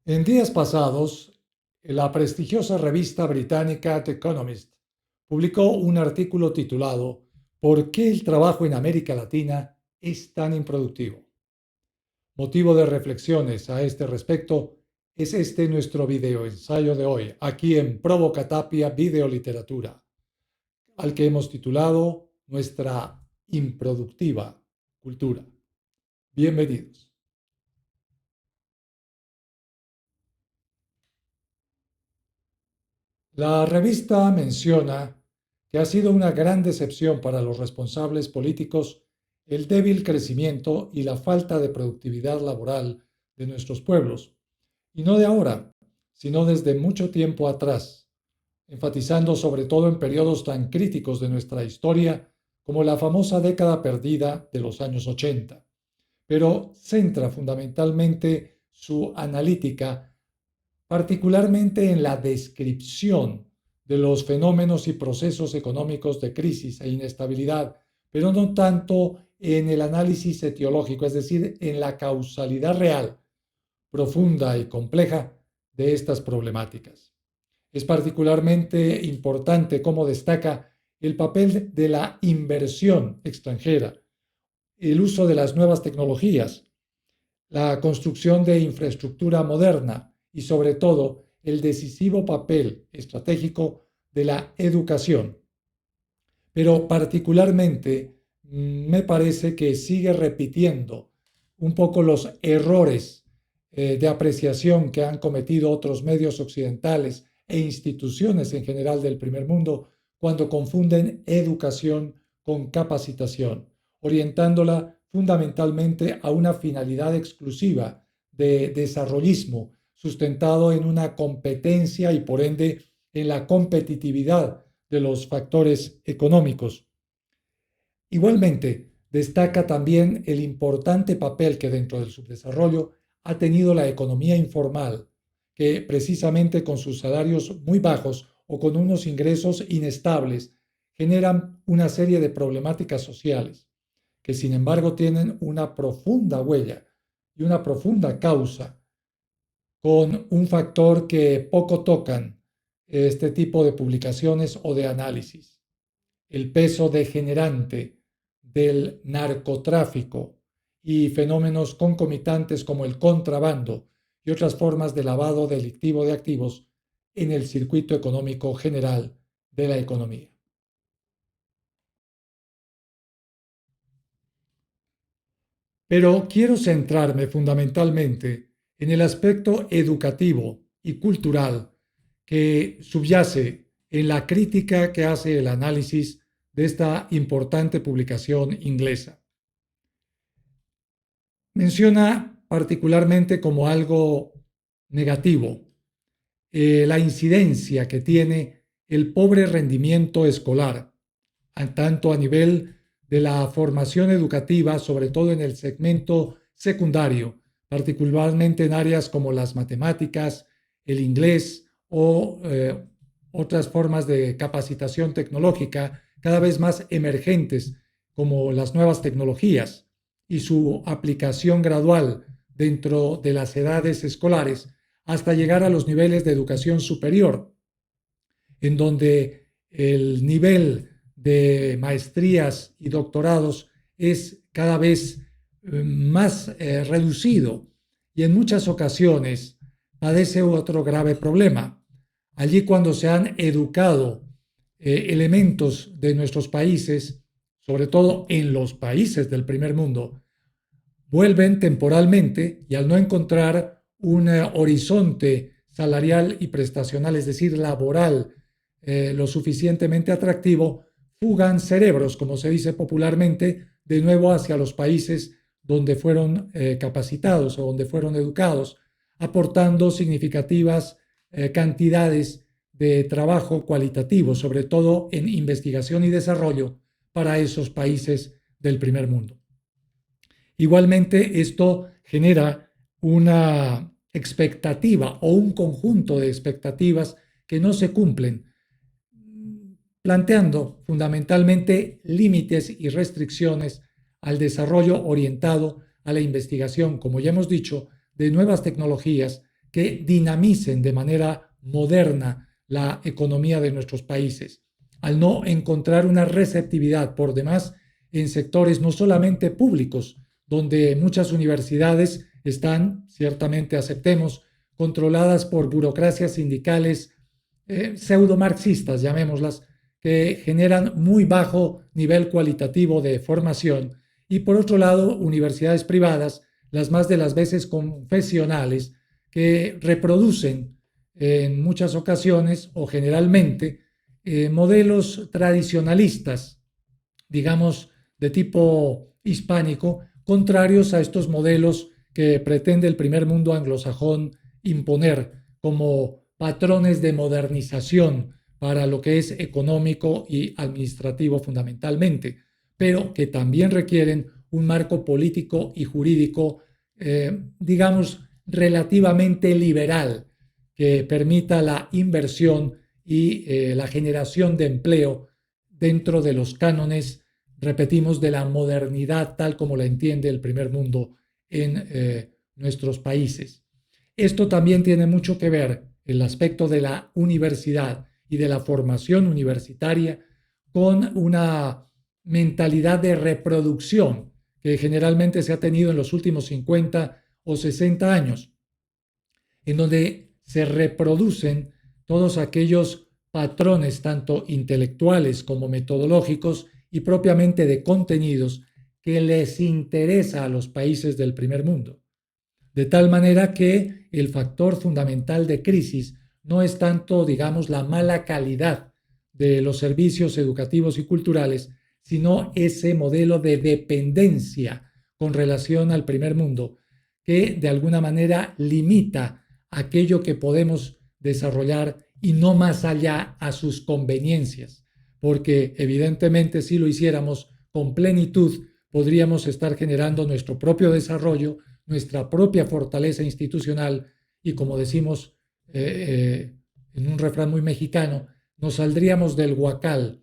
En días pasados, la prestigiosa revista británica The Economist publicó un artículo titulado ¿Por qué el trabajo en América Latina es tan improductivo? Motivo de reflexiones a este respecto es este nuestro videoensayo de hoy, aquí en Provocatapia Videoliteratura, al que hemos titulado Nuestra improductiva cultura. Bienvenidos. La revista menciona que ha sido una gran decepción para los responsables políticos el débil crecimiento y la falta de productividad laboral de nuestros pueblos, y no de ahora, sino desde mucho tiempo atrás, enfatizando sobre todo en periodos tan críticos de nuestra historia como la famosa década perdida de los años 80, pero centra fundamentalmente su analítica particularmente en la descripción de los fenómenos y procesos económicos de crisis e inestabilidad, pero no tanto en el análisis etiológico, es decir, en la causalidad real, profunda y compleja de estas problemáticas. Es particularmente importante cómo destaca el papel de la inversión extranjera, el uso de las nuevas tecnologías, la construcción de infraestructura moderna y sobre todo el decisivo papel estratégico de la educación. Pero particularmente me parece que sigue repitiendo un poco los errores de apreciación que han cometido otros medios occidentales e instituciones en general del primer mundo cuando confunden educación con capacitación, orientándola fundamentalmente a una finalidad exclusiva de desarrollismo sustentado en una competencia y por ende en la competitividad de los factores económicos. Igualmente, destaca también el importante papel que dentro del subdesarrollo ha tenido la economía informal, que precisamente con sus salarios muy bajos o con unos ingresos inestables generan una serie de problemáticas sociales, que sin embargo tienen una profunda huella y una profunda causa, con un factor que poco tocan este tipo de publicaciones o de análisis: el peso degenerante del narcotráfico y fenómenos concomitantes como el contrabando y otras formas de lavado delictivo de activos en el circuito económico general de la economía. Pero quiero centrarme fundamentalmente en el aspecto educativo y cultural que subyace en la crítica que hace el análisis de esta importante publicación inglesa. Menciona particularmente como algo negativo la incidencia que tiene el pobre rendimiento escolar, tanto a nivel de la formación educativa, sobre todo en el segmento secundario, particularmente en áreas como las matemáticas, el inglés o otras formas de capacitación tecnológica cada vez más emergentes, como las nuevas tecnologías y su aplicación gradual dentro de las edades escolares hasta llegar a los niveles de educación superior, en donde el nivel de maestrías y doctorados es cada vez más reducido y en muchas ocasiones padece otro grave problema. Allí cuando se han educado elementos de nuestros países, sobre todo en los países del primer mundo, vuelven temporalmente y al no encontrar un horizonte salarial y prestacional, es decir, laboral, lo suficientemente atractivo, fugan cerebros, como se dice popularmente, de nuevo hacia los países donde fueron capacitados o donde fueron educados, aportando significativas cantidades de trabajo cualitativo, sobre todo en investigación y desarrollo para esos países del primer mundo. Igualmente, esto genera una expectativa o un conjunto de expectativas que no se cumplen, planteando fundamentalmente límites y restricciones al desarrollo orientado a la investigación, como ya hemos dicho, de nuevas tecnologías que dinamicen de manera moderna la economía de nuestros países, al no encontrar una receptividad por demás en sectores no solamente públicos, donde muchas universidades están, ciertamente aceptemos, controladas por burocracias sindicales pseudo-marxistas, llamémoslas, que generan muy bajo nivel cualitativo de formación, y por otro lado, universidades privadas, las más de las veces confesionales, que reproducen en muchas ocasiones o generalmente modelos tradicionalistas, digamos, de tipo hispánico, contrarios a estos modelos que pretende el primer mundo anglosajón imponer como patrones de modernización para lo que es económico y administrativo fundamentalmente, pero que también requieren un marco político y jurídico, digamos, relativamente liberal, que permita la inversión y la generación de empleo dentro de los cánones, repetimos, de la modernidad tal como la entiende el primer mundo en nuestros países. Esto también tiene mucho que ver, el aspecto de la universidad y de la formación universitaria, con una mentalidad de reproducción que generalmente se ha tenido en los últimos 50 o 60 años, en donde se reproducen todos aquellos patrones, tanto intelectuales como metodológicos y propiamente de contenidos, que les interesa a los países del primer mundo. De tal manera que el factor fundamental de crisis no es tanto, digamos, la mala calidad de los servicios educativos y culturales, sino ese modelo de dependencia con relación al primer mundo, que de alguna manera limita aquello que podemos desarrollar y no más allá a sus conveniencias, porque evidentemente si lo hiciéramos con plenitud, podríamos estar generando nuestro propio desarrollo, nuestra propia fortaleza institucional y, como decimos en un refrán muy mexicano, nos saldríamos del huacal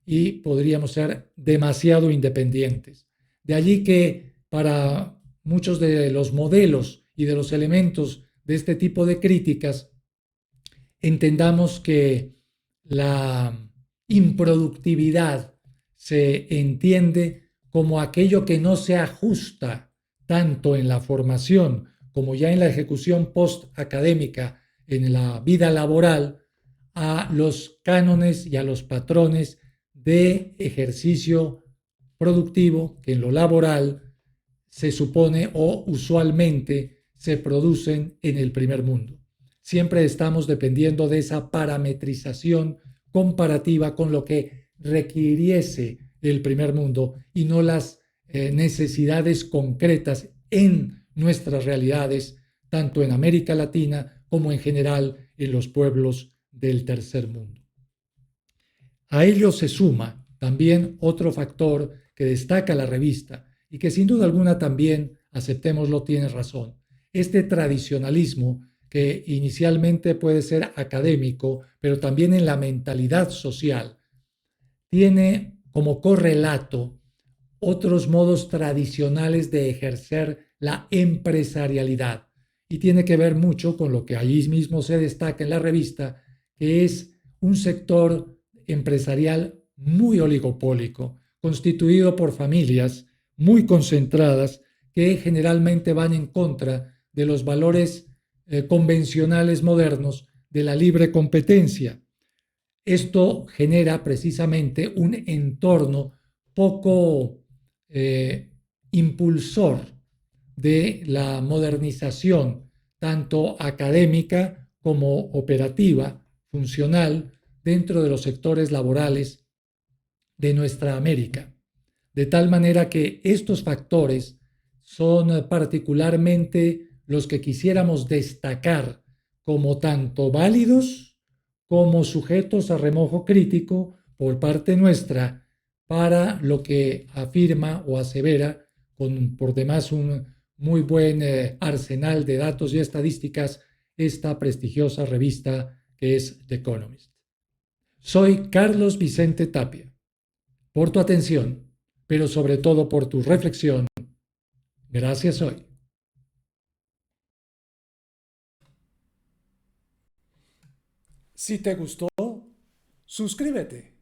y podríamos ser demasiado independientes. De allí que para muchos de los modelos y de los elementos de este tipo de críticas, entendamos que la improductividad se entiende como aquello que no se ajusta tanto en la formación como ya en la ejecución post-académica en la vida laboral a los cánones y a los patrones de ejercicio productivo que en lo laboral se supone o usualmente se producen en el primer mundo. Siempre estamos dependiendo de esa parametrización comparativa con lo que requiriese el primer mundo y no las necesidades concretas en nuestras realidades, tanto en América Latina como en general en los pueblos del tercer mundo. A ello se suma también otro factor que destaca la revista y que sin duda alguna también, aceptémoslo, tiene razón. Este tradicionalismo que inicialmente puede ser académico, pero también en la mentalidad social, tiene como correlato otros modos tradicionales de ejercer la empresarialidad y tiene que ver mucho con lo que allí mismo se destaca en la revista, que es un sector empresarial muy oligopólico, constituido por familias muy concentradas que generalmente van en contra de los valores convencionales modernos de la libre competencia. Esto genera precisamente un entorno poco impulsor de la modernización, tanto académica como operativa, funcional, dentro de los sectores laborales de nuestra América. De tal manera que estos factores son particularmente los que quisiéramos destacar como tanto válidos como sujetos a remojo crítico por parte nuestra para lo que afirma o asevera, con por demás un muy buen arsenal de datos y estadísticas, esta prestigiosa revista que es The Economist. Soy Carlos Vicente Tapia. Por tu atención, pero sobre todo por tu reflexión. Gracias hoy. Si te gustó, suscríbete.